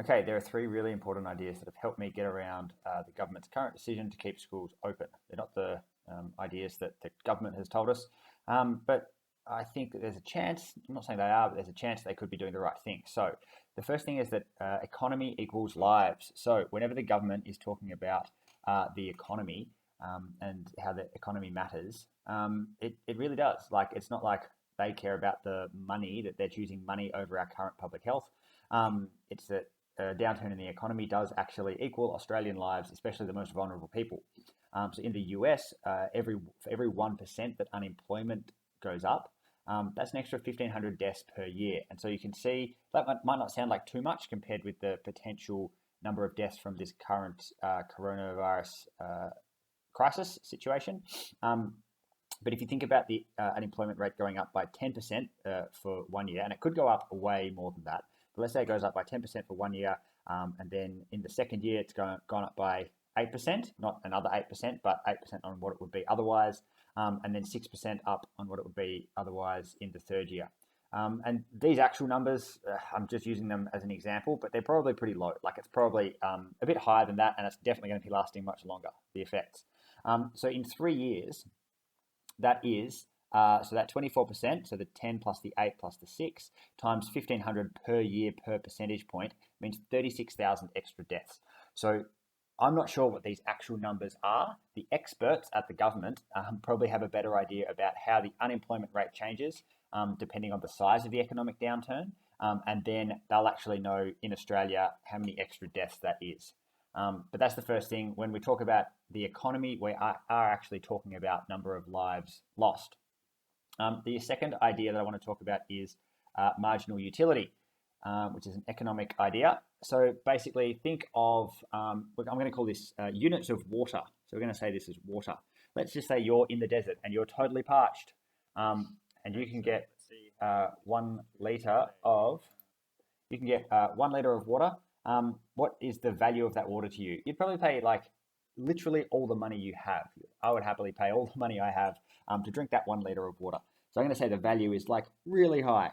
Okay, there are three really important ideas that have helped me get around the government's current decision to keep schools open. They're not the ideas that the government has told us, but I think that there's a chance, I'm not saying they are, but there's a chance they could be doing the right thing. So, the first thing is that economy equals lives. So, whenever the government is talking about the economy and how the economy matters, it really does. Like, it's not like they care about the money, that they're choosing money over our current public health. It's that a downturn in the economy does actually equal Australian lives, especially the most vulnerable people. So in the US, for every 1% that unemployment goes up, that's an extra 1,500 deaths per year. And so you can see that might not sound like too much compared with the potential number of deaths from this current coronavirus crisis situation. But if you think about the unemployment rate going up by 10% for 1 year, and it could go up way more than that, but let's say it goes up by 10% for 1 year, and then in the second year it's gone up by 8%, not another 8%, but 8% on what it would be otherwise, and then 6% up on what it would be otherwise in the third year. And these actual numbers, I'm just using them as an example, but they're probably pretty low. Like it's probably a bit higher than that, and it's definitely going to be lasting much longer, the effects. So in 3 years, that is, so that 24%, so the 10 plus the 8 plus the 6, times 1,500 per year per percentage point means 36,000 extra deaths. So I'm not sure what these actual numbers are. The experts at the government probably have a better idea about how the unemployment rate changes depending on the size of the economic downturn. And then they'll actually know in Australia how many extra deaths that is. But that's the first thing. When we talk about the economy, we are actually talking about number of lives lost. The second idea that I want to talk about is marginal utility, which is an economic idea. So basically, think of, look, I'm going to call this units of water. So we're going to say this is water. Let's just say you're in the desert and you're totally parched, and you can get 1 liter of, water. What is the value of that water to you? You'd probably pay like literally all the money you have. I would happily pay all the money I have to drink that 1 liter of water. So I'm going to say the value is like really high.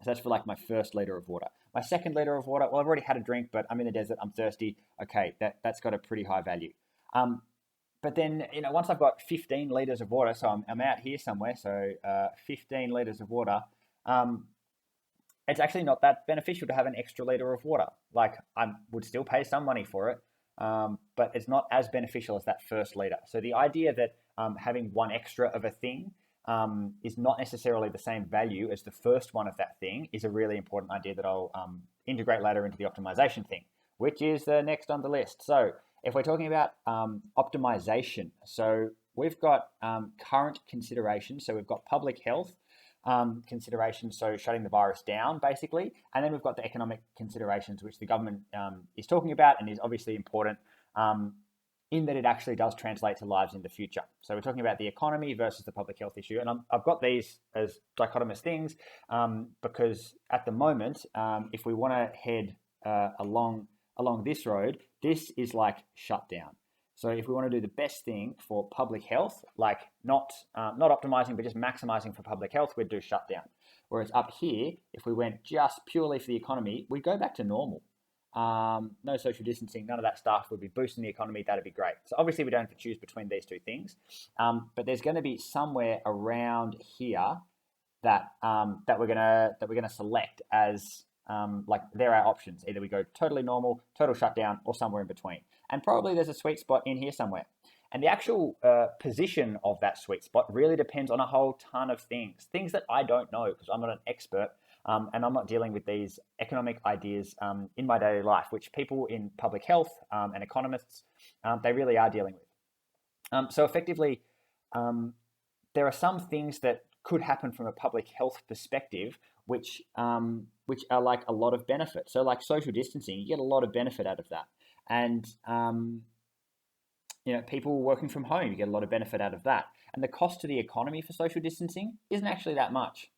So that's for like my first liter of water. My second liter of water, well, I've already had a drink, but I'm in the desert, I'm thirsty. Okay, that's got a pretty high value. But then, once I've got 15 liters of water, so I'm out here somewhere, so 15 liters of water, it's actually not that beneficial to have an extra liter of water. Like, I would still pay some money for it, but it's not as beneficial as that first liter. So the idea that having one extra of a thing is not necessarily the same value as the first one of that thing is a really important idea that I'll integrate later into the optimization thing, which is the next on the list. So if we're talking about optimization, so we've got current considerations. So we've got public health considerations, so shutting the virus down, basically. And then we've got the economic considerations, which the government is talking about and is obviously important in that it actually does translate to lives in the future. So we're talking about the economy versus the public health issue. And I've got these as dichotomous things because at the moment, if we want to head along this road, this is like shut down. So if we want to do the best thing for public health, like not optimizing, but just maximizing for public health, we'd do shutdown. Whereas up here, if we went just purely for the economy, we'd go back to normal. No social distancing, none of that stuff. Would be boosting the economy. That'd be great. So obviously we don't have to choose between these two things, but there's going to be somewhere around here that we're gonna select as like there are options. Either we go totally normal, total shutdown, or somewhere in between. And probably there's a sweet spot in here somewhere. And the actual position of that sweet spot really depends on a whole ton of things that I don't know because I'm not an expert. And I'm not dealing with these economic ideas in my daily life, which people in public health and economists, they really are dealing with. So effectively, there are some things that could happen from a public health perspective, which are like a lot of benefit. So like social distancing, you get a lot of benefit out of that. And people working from home, you get a lot of benefit out of that. And the cost to the economy for social distancing isn't actually that much.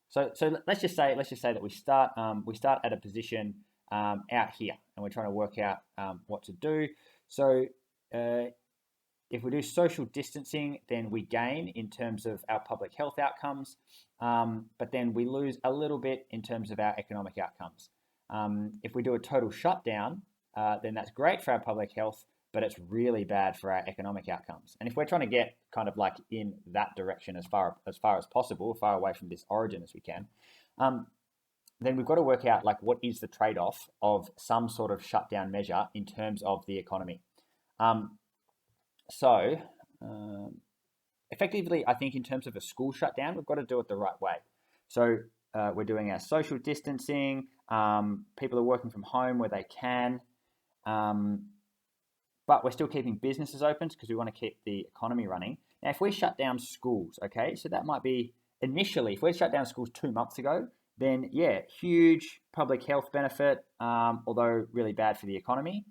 So let's just say that we start at a position out here, and we're trying to work out what to do. So if we do social distancing, then we gain in terms of our public health outcomes, but then we lose a little bit in terms of our economic outcomes. If we do a total shutdown, then that's great for our public health, but it's really bad for our economic outcomes. And if we're trying to get kind of like in that direction as far as possible, far away from this origin as we can, then we've got to work out like what is the trade-off of some sort of shutdown measure in terms of the economy. So effectively, I think in terms of a school shutdown, we've got to do it the right way. So we're doing our social distancing. People are working from home where they can. But we're still keeping businesses open because we want to keep the economy running. Now, if we shut down schools, okay, so that might be initially, if we shut down schools 2 months ago, then yeah, huge public health benefit, although really bad for the economy.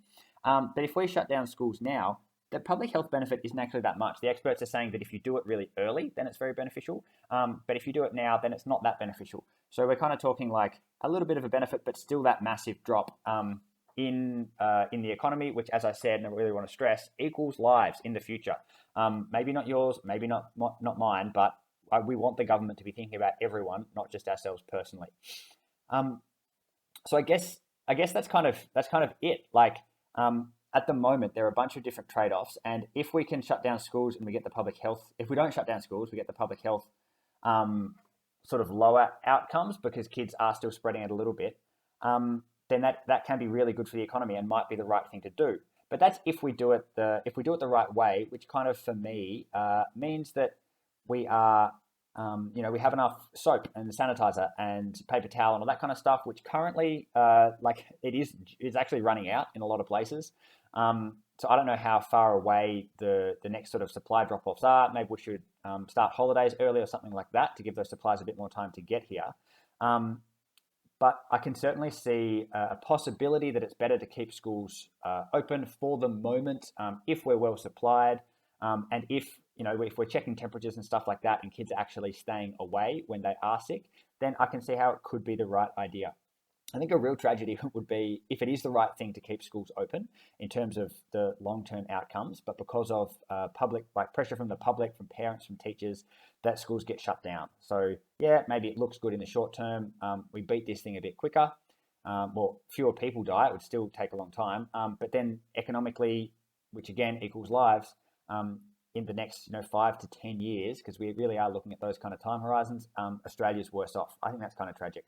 But if we shut down schools now, the public health benefit isn't actually that much. The experts are saying that if you do it really early, then it's very beneficial. But if you do it now, then it's not that beneficial. So we're kind of talking like a little bit of a benefit, but still that massive drop in the economy, which, as I said, and I really want to stress, equals lives in the future. Maybe not yours, maybe not mine, but we want the government to be thinking about everyone, not just ourselves personally. So I guess that's kind of it. Like at the moment, there are a bunch of different trade-offs, and if we can shut down schools and we get the public health, if we don't shut down schools, we get the public health sort of lower outcomes because kids are still spreading it a little bit. Then that can be really good for the economy and might be the right thing to do. But that's if we do it the right way, which kind of for me means that we are we have enough soap and sanitizer and paper towel and all that kind of stuff, which currently like it's actually running out in a lot of places. So I don't know how far away the next sort of supply drop-offs are. Maybe we should start holidays early or something like that to give those supplies a bit more time to get here. But I can certainly see a possibility that it's better to keep schools open for the moment if we're well supplied, and if we're checking temperatures and stuff like that, and kids are actually staying away when they are sick, then I can see how it could be the right idea. I think a real tragedy would be if it is the right thing to keep schools open in terms of the long-term outcomes, but because of public, like pressure from the public, from parents, from teachers, that schools get shut down. So yeah, maybe it looks good in the short term. We beat this thing a bit quicker. Well, fewer people die. It would still take a long time. But then economically, which again equals lives, in the next 5 to 10 years, because we really are looking at those kind of time horizons, Australia's worse off. I think that's kind of tragic.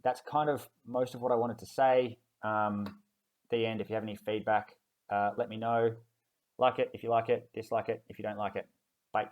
That's kind of most of what I wanted to say. The end. If you have any feedback, let me know. Like it if you like it, dislike it if you don't like it. Bye.